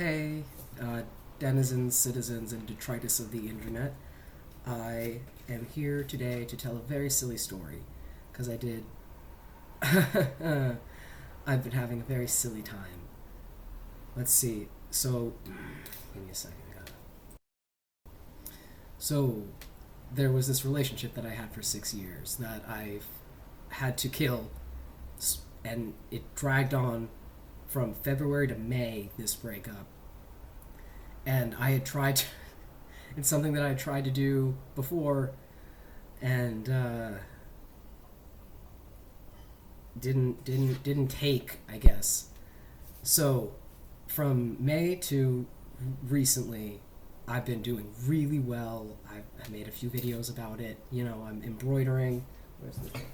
Hey, denizens, citizens, and detritus of the internet. I am here today to tell a very silly story, because I did. I've been having a very silly time. Let's see. So, give me a second. So, there was this relationship that I had for 6 years that I've had to kill, and it dragged on from February to May, this breakup. And I had tried to, it's something that I had tried to do before, and didn't take, I guess. So from May to recently, I've been doing really well. I made a few videos about it. I'm embroidering. Where's the thing?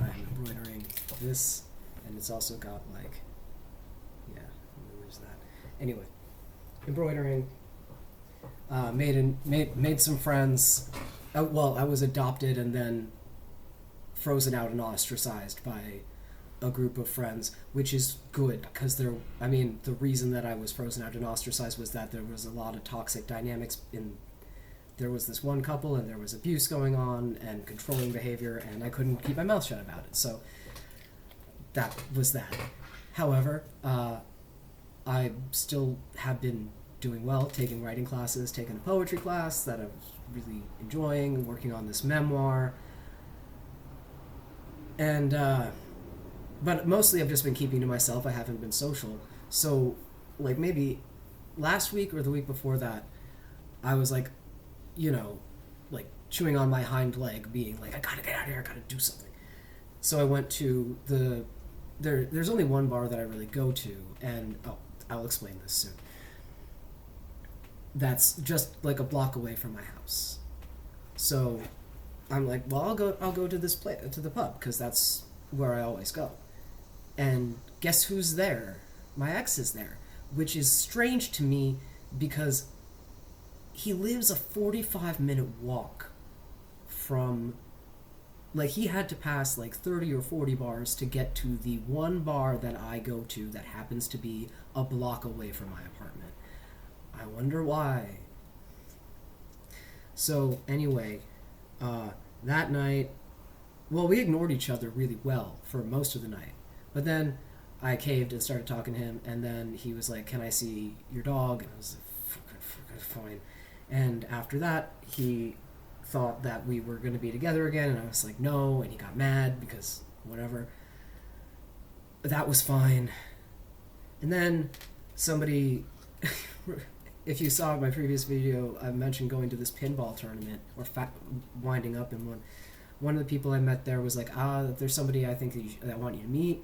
I'm embroidering this, and it's also got like, yeah, where's that? Anyway, embroidering. Made some friends. Well, I was adopted and then frozen out and ostracized by a group of friends, which is good because the reason that I was frozen out and ostracized was that there was a lot of toxic dynamics in. There was this one couple and there was abuse going on and controlling behavior, and I couldn't keep my mouth shut about it. So that was that. However, I still have been doing well, taking writing classes, taking a poetry class that I was really enjoying, working on this memoir. And, but mostly I've just been keeping to myself. I haven't been social. So, like, maybe last week or the week before that, I was like, like chewing on my hind leg, being like, I gotta get out of here, I gotta do something. So I went to there's only one bar that I really go to, and I'll explain this soon. That's just like a block away from my house. So I'm like, well, I'll go to this to the pub because that's where I always go. And guess who's there? My ex is there, which is strange to me because he lives a 45-minute walk from, like, he had to pass like 30 or 40 bars to get to the one bar that I go to that happens to be a block away from my apartment. I wonder why. So anyway, that night, well, we ignored each other really well for most of the night. But then I caved and started talking to him, and then he was like, can I see your dog? And I was like, fine. And after that, he thought that we were going to be together again, and I was like, no, and he got mad because whatever. That was fine. And then somebody, if you saw my previous video, I mentioned going to this pinball tournament, or winding up in one. One of the people I met there was like, there's somebody I think that I want you to meet,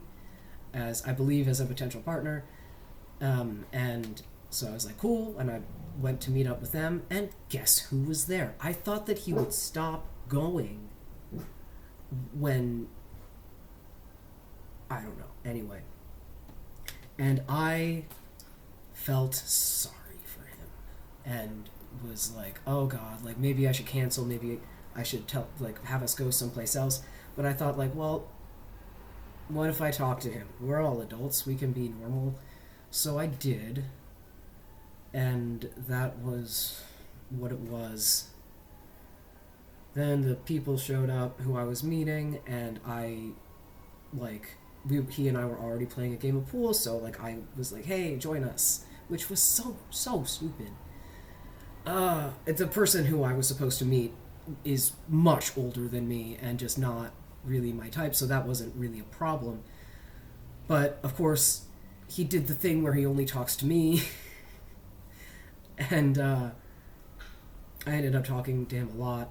as I believe as a potential partner. And so I was like, cool, and I went to meet up with them, and guess who was there? I thought that he would stop going when, I don't know, anyway. And I felt sorry for him and was like, oh god, like maybe I should cancel, maybe I should have us go someplace else. But I thought, like, well, what if I talk to him? We're all adults, we can be normal. So I did, and that was what it was. Then the people showed up who I was meeting, and he and I were already playing a game of pool, so like I was like, hey, join us, which was so stupid. The person who I was supposed to meet is much older than me and just not really my type, so that wasn't really a problem. But of course, he did the thing where he only talks to me. And I ended up talking to him a lot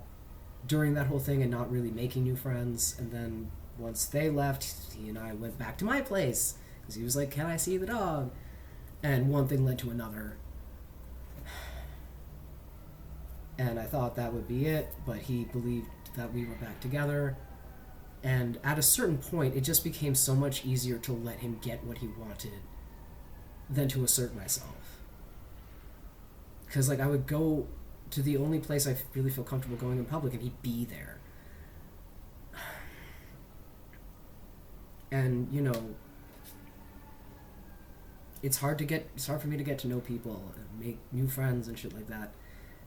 during that whole thing and not really making new friends. And then once they left, he and I went back to my place because he was like, can I see the dog? And one thing led to another. And I thought that would be it, but he believed that we were back together. And at a certain point, it just became so much easier to let him get what he wanted than to assert myself. Because, like, I would go to the only place I really feel comfortable going in public, and he'd be there. And, it's hard for me to get to know people and make new friends and shit like that.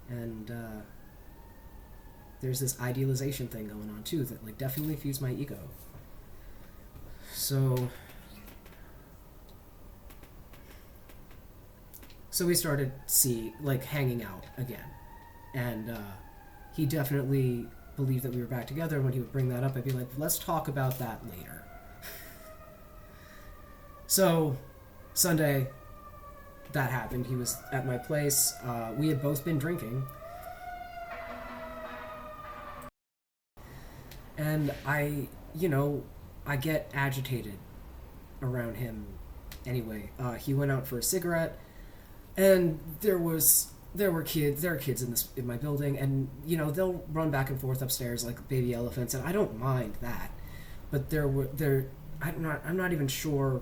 And there's this idealization thing going on too that like definitely feeds my ego. So we started hanging out again, and he definitely believed that we were back together. When he would bring that up, I'd be like, let's talk about that later. So Sunday, that happened. He was at my place. We had both been drinking, and I get agitated around him anyway. He went out for a cigarette, and there are kids in my building, and they'll run back and forth upstairs like baby elephants, and I don't mind that. But I'm not even sure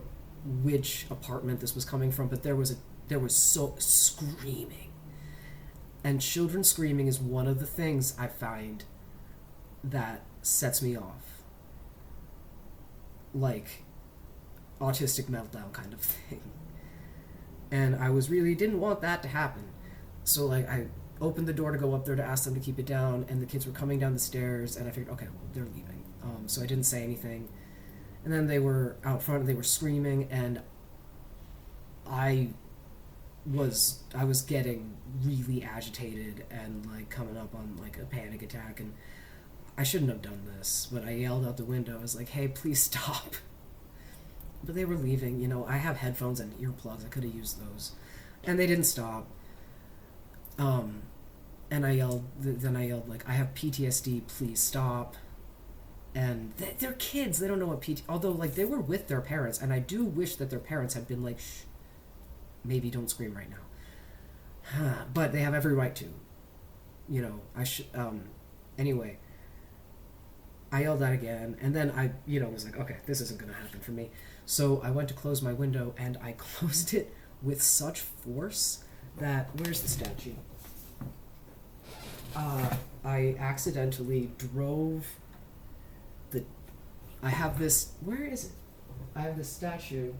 which apartment this was coming from, but there was so screaming, and children screaming is one of the things I find that sets me off, like autistic meltdown kind of thing. And I didn't want that to happen. So like I opened the door to go up there to ask them to keep it down, and the kids were coming down the stairs, and I figured, okay, well, they're leaving. So I didn't say anything. And then they were out front and they were screaming, and I was getting really agitated and like coming up on like a panic attack, and I shouldn't have done this, but I yelled out the window. I was like, hey, please stop. But they were leaving. I have headphones and earplugs. I could have used those. And they didn't stop. And I yelled like, I have PTSD, please stop. And they're kids. They don't know what although like they were with their parents, and I do wish that their parents had been like, shh, maybe don't scream right now. But they have every right to. Anyway, I yelled that again, and then I was like, okay, this isn't going to happen for me. So I went to close my window, and I closed it with such force that, where's the statue? I accidentally drove I have this, where is it? I have this statue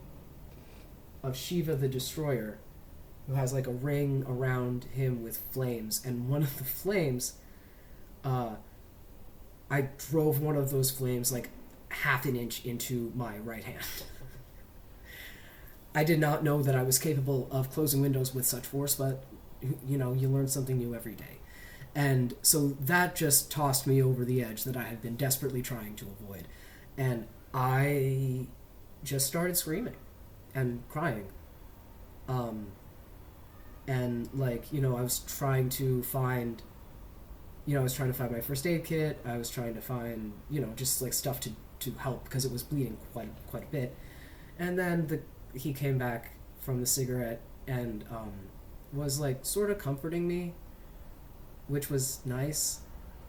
of Shiva the Destroyer, who has like a ring around him with flames, and one of the flames, I drove one of those flames like half an inch into my right hand. I did not know that I was capable of closing windows with such force, but you learn something new every day. And so that just tossed me over the edge that I had been desperately trying to avoid. And I just started screaming and crying. And like, I was trying to find my first aid kit. I was trying to find, just like stuff to help, because it was bleeding quite a bit. And then he came back from the cigarette and was like sort of comforting me, which was nice.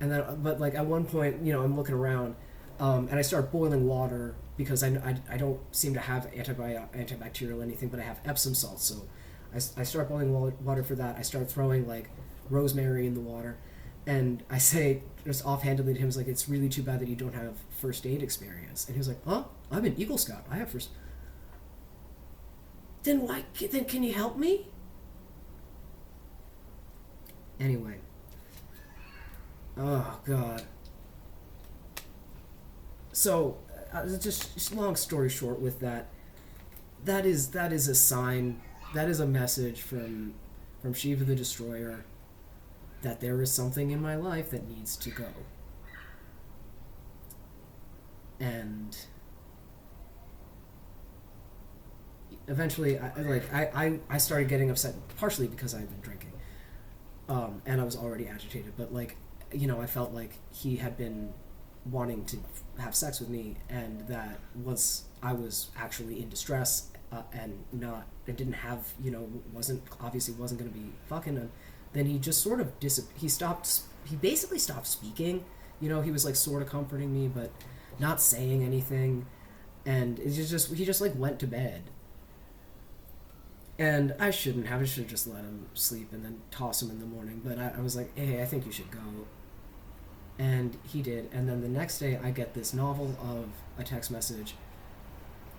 And then, but like at one point, I'm looking around, and I start boiling water because I don't seem to have antibacterial anything, but I have Epsom salts. So I start boiling water for that. I start throwing like rosemary in the water, and I say just offhandedly to him, like, it's really too bad that you don't have first aid experience. And he was like, huh? I'm an Eagle Scout. I have first. Then can you help me? Anyway. Oh God. So, just long story short, with that is a sign, that is a message from Shiva the Destroyer, that there is something in my life that needs to go. And eventually, I started getting upset, partially because I had been drinking, and I was already agitated. But like, I felt like he had been wanting to have sex with me, and that I was actually in distress, and didn't have, wasn't going to be fucking him. Then he just sort of he basically stopped speaking. He was like sort of comforting me, but not saying anything. And he just like went to bed. And I should have just let him sleep and then toss him in the morning. But I was like, hey, I think you should go. And he did. And then the next day I get this novel of a text message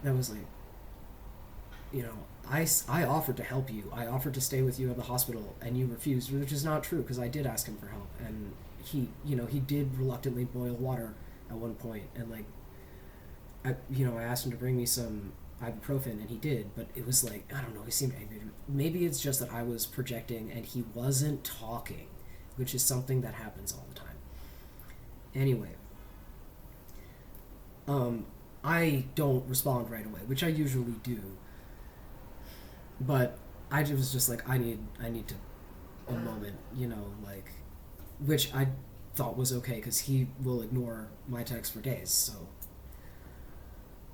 that was like, I offered to help you. I offered to stay with you at the hospital, and you refused, which is not true because I did ask him for help, and he did reluctantly boil water at one point, and like, I asked him to bring me some ibuprofen, and he did, but it was like, I don't know, he seemed angry. Maybe it's just that I was projecting, and he wasn't talking, which is something that happens all the time. Anyway, I don't respond right away, which I usually do. But I was just like, I need to a moment, like, which I thought was okay because he will ignore my text for days. So,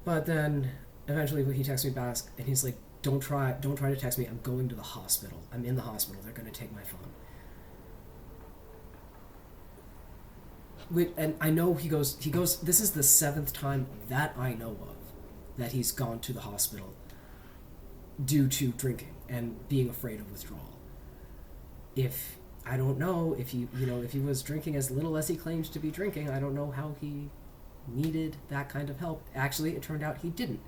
but then eventually he texts me back and he's like, don't try to text me. I'm going to the hospital. I'm in the hospital. They're going to take my phone. And I know he goes, this is the 7th time that I know of that he's gone to the hospital due to drinking and being afraid of withdrawal. I don't know if he was drinking as little as he claimed to be drinking, I don't know how he needed that kind of help. Actually, it turned out he didn't.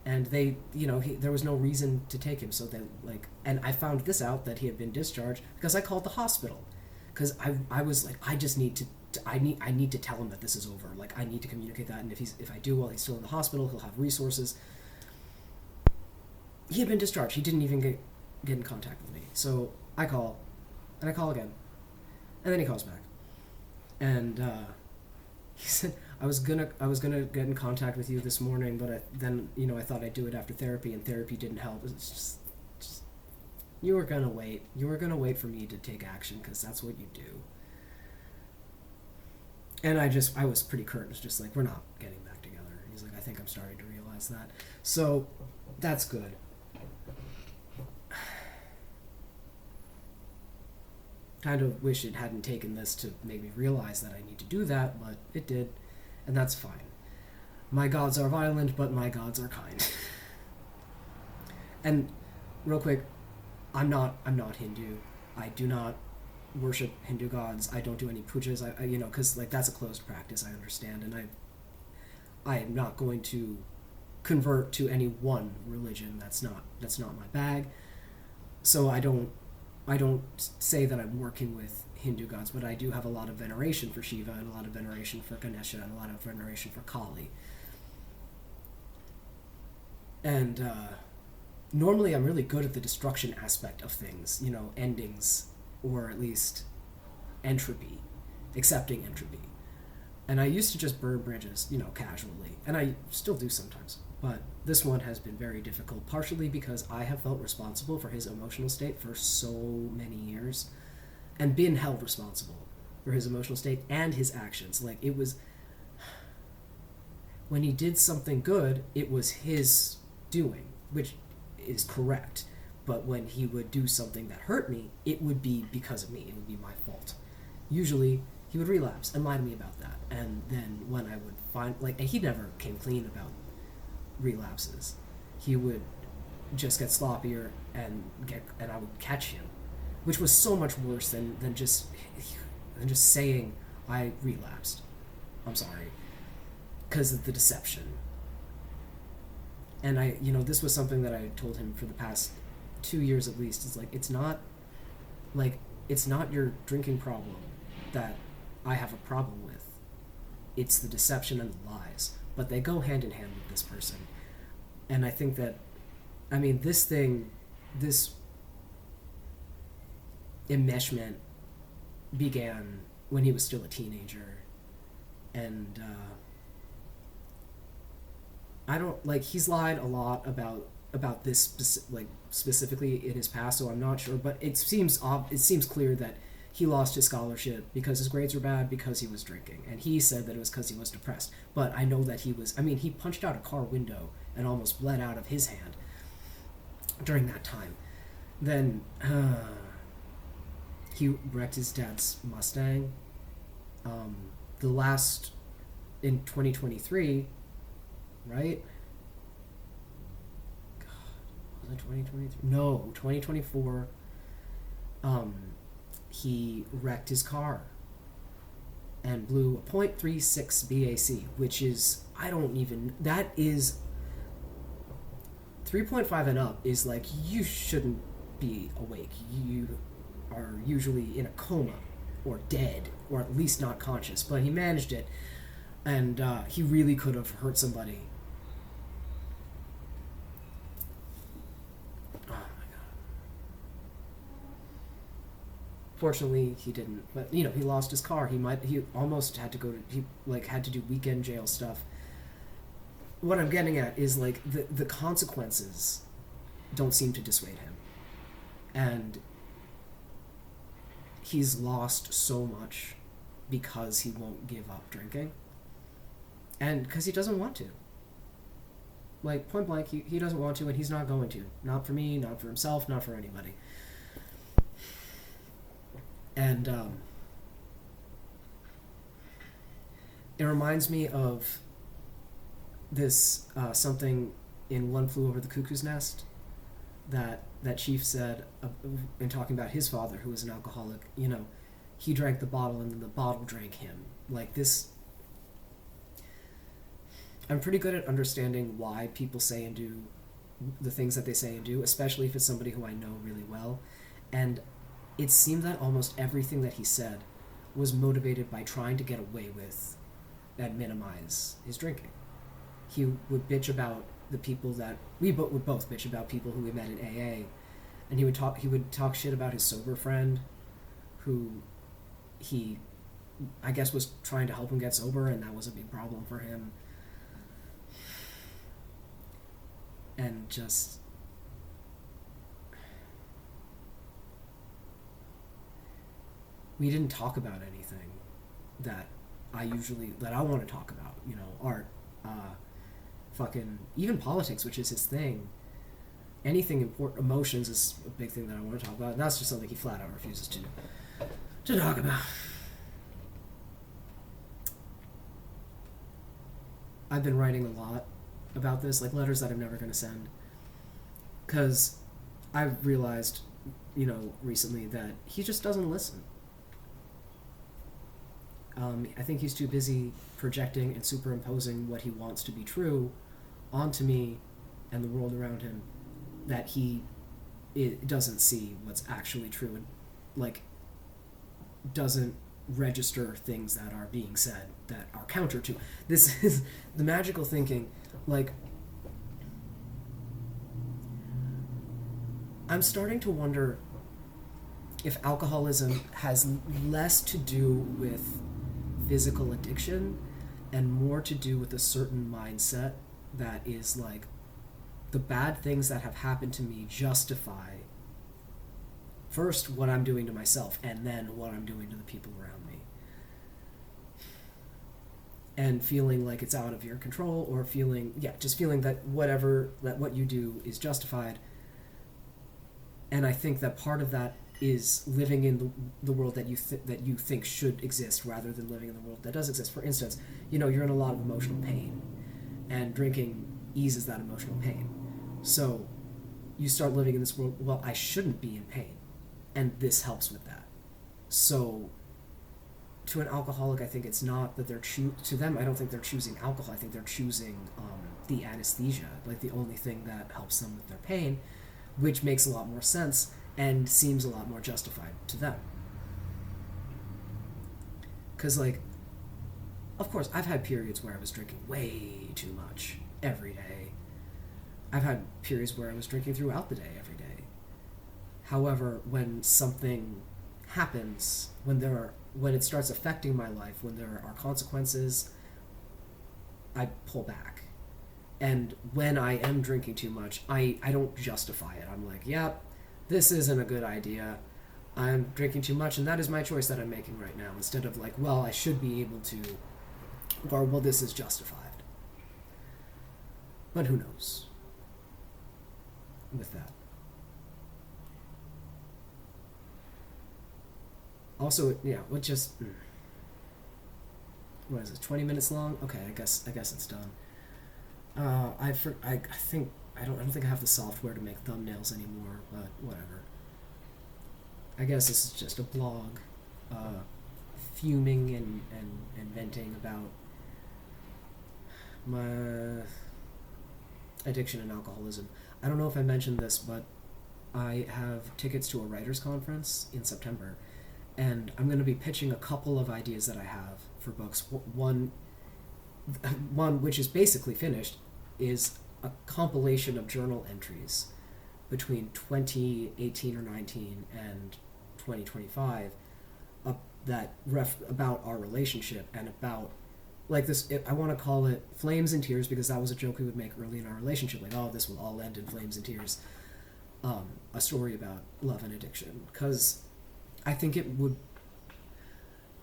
And there was no reason to take him. So and I found this out that he had been discharged because I called the hospital. Because I was like, I just need to, I need to tell him that this is over. Like, I need to communicate that. And if I do while he's still in the hospital, he'll have resources. He had been discharged. He didn't even get in contact with me. So I call, and I call again, and then he calls back, and he said I was gonna get in contact with you this morning, but I thought I'd do it after therapy, and therapy didn't help. It's just you were gonna wait. You were gonna wait for me to take action because that's what you do. And I was pretty curt. It was just like, we're not getting back together. He's like, I think I'm starting to realize that. So that's good. Kind of wish it hadn't taken this to make me realize that I need to do that, but it did, and that's fine. My gods are violent, but my gods are kind. And real quick, I'm not Hindu. I do not worship Hindu gods. I don't do any pujas. I because like that's a closed practice. I understand, and I am not going to convert to any one religion. That's not my bag. So I don't say that I'm working with Hindu gods, but I do have a lot of veneration for Shiva and a lot of veneration for Ganesha and a lot of veneration for Kali. And normally I'm really good at the destruction aspect of things, endings, or at least entropy, accepting entropy. And I used to just burn bridges, casually, and I still do sometimes. But this one has been very difficult, partially because I have felt responsible for his emotional state for so many years, and been held responsible for his emotional state and his actions. Like, it was, when he did something good, it was his doing, which is correct. But when he would do something that hurt me, it would be because of me. It would be my fault. Usually, he would relapse and lie to me about that. And then when I would find, and he never came clean about relapses. He would just get sloppier and I would catch him, which was so much worse than just saying I relapsed. I'm sorry, because of the deception. And this was something that I told him for the past 2 years at least. It's not your drinking problem that I have a problem with. It's the deception and the lies. But they go hand in hand with this person. And I think that, this enmeshment began when he was still a teenager. And I don't, he's lied a lot about this, specifically in his past, so I'm not sure. But it seems clear that he lost his scholarship because his grades were bad because he was drinking. And he said that it was because he was depressed. But I know that he punched out a car window and almost bled out of his hand during that time. Then he wrecked his dad's Mustang. The last, in 2023, right? God, was it 2023? No, 2024. He wrecked his car and blew a .36 BAC, which is, that is 3.5 and up is like, you shouldn't be awake. You are usually in a coma or dead or at least not conscious. But he managed it, and he really could have hurt somebody. Oh my god. Fortunately, he didn't. But he lost his car. He almost had to had to do weekend jail stuff. What I'm getting at is like the consequences don't seem to dissuade him. And he's lost so much because he won't give up drinking. And because he doesn't want to. Like, point blank, he doesn't want to, and he's not going to. Not for me, not for himself, not for anybody. And it reminds me of this something in One Flew Over the Cuckoo's Nest that Chief said in talking about his father, who was an alcoholic. He drank the bottle and then the bottle drank him. Like this, I'm pretty good at understanding why people say and do the things that they say and do, especially if it's somebody who I know really well. And it seemed that almost everything that he said was motivated by trying to get away with and minimize his drinking. He would bitch about the people that we would both bitch about people who we met in AA, and he would talk shit about his sober friend, who he, I guess, was trying to help him get sober, and that was a big problem for him. And just we didn't talk about anything that I want to talk about. Art, fucking even politics, which is his thing. Anything important, emotions is a big thing that I want to talk about. And that's just something he flat out refuses to talk about. I've been writing a lot about this, like letters that I'm never going to send, because I've realized, recently that he just doesn't listen. I think he's too busy projecting and superimposing what he wants to be true onto me and the world around him, that it doesn't see what's actually true, and doesn't register things that are being said that are counter to. This is the magical thinking. I'm starting to wonder if alcoholism has less to do with physical addiction and more to do with a certain mindset that is like, the bad things that have happened to me justify first what I'm doing to myself and then what I'm doing to the people around me. And feeling like it's out of your control, or feeling that what you do is justified. And I think that part of that is living in the world that you think should exist, rather than living in the world that does exist. For instance, you're in a lot of emotional pain, and drinking eases that emotional pain. So you start living in this world, well, I shouldn't be in pain, and this helps with that. So to an alcoholic, I think it's not that to them, I don't think they're choosing alcohol. I think they're choosing the anesthesia, like the only thing that helps them with their pain, which makes a lot more sense and seems a lot more justified to them. Because, of course, I've had periods where I was drinking way too much every day. I've had periods where I was drinking throughout the day, every day. However, when something happens, when it starts affecting my life, when there are consequences, I pull back. And when I am drinking too much, I don't justify it. I'm like, yeah, this isn't a good idea. I'm drinking too much, and that is my choice that I'm making right now. Instead of like, well, I should be able to, or well, this is justified. But who knows with that. Also, yeah, what is it, 20 minutes long? Okay, I guess it's done. I don't think I have the software to make thumbnails anymore, but whatever. I guess this is just a blog, fuming and venting about addiction and alcoholism. I don't know if I mentioned this, but I have tickets to a writers' conference in September, and I'm going to be pitching a couple of ideas that I have for books. One which is basically finished, is a compilation of journal entries between 2018 or 19 and 2025 about our relationship and about like this. I want to call it Flames and Tears because that was a joke we would make early in our relationship, like, oh, this will all end in flames and tears. A story about love and addiction, because I think it would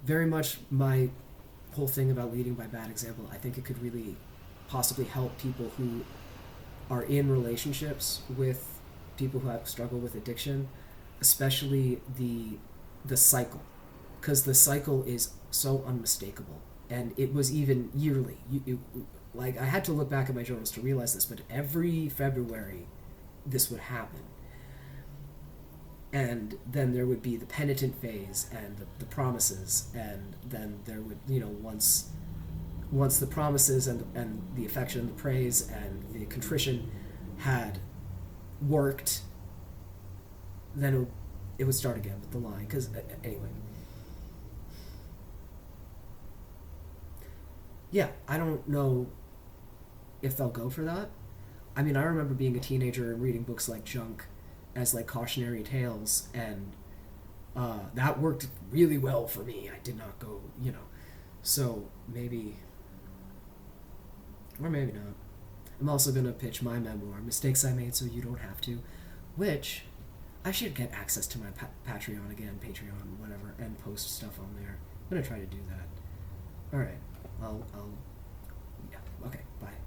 very much my whole thing about leading by bad example. I think it could really possibly help people who are in relationships with people who have struggle with addiction, especially the cycle, because the cycle is so unmistakable, and it was even yearly. Like I had to look back at my journals to realize this, but every February this would happen. And then there would be the penitent phase and the promises, and then there would, once the promises and the affection, the praise, and the contrition had worked, then it would start again with the line. Because, anyway. Yeah, I don't know if they'll go for that. I mean, I remember being a teenager and reading books like Junk as like cautionary tales, and that worked really well for me. I did not go, so maybe, or maybe not. I'm also going to pitch my memoir, Mistakes I Made So You Don't Have To, which I should get access to my Patreon again, Patreon, whatever, and post stuff on there. I'm going to try to do that. All right. I'll yeah, okay, bye.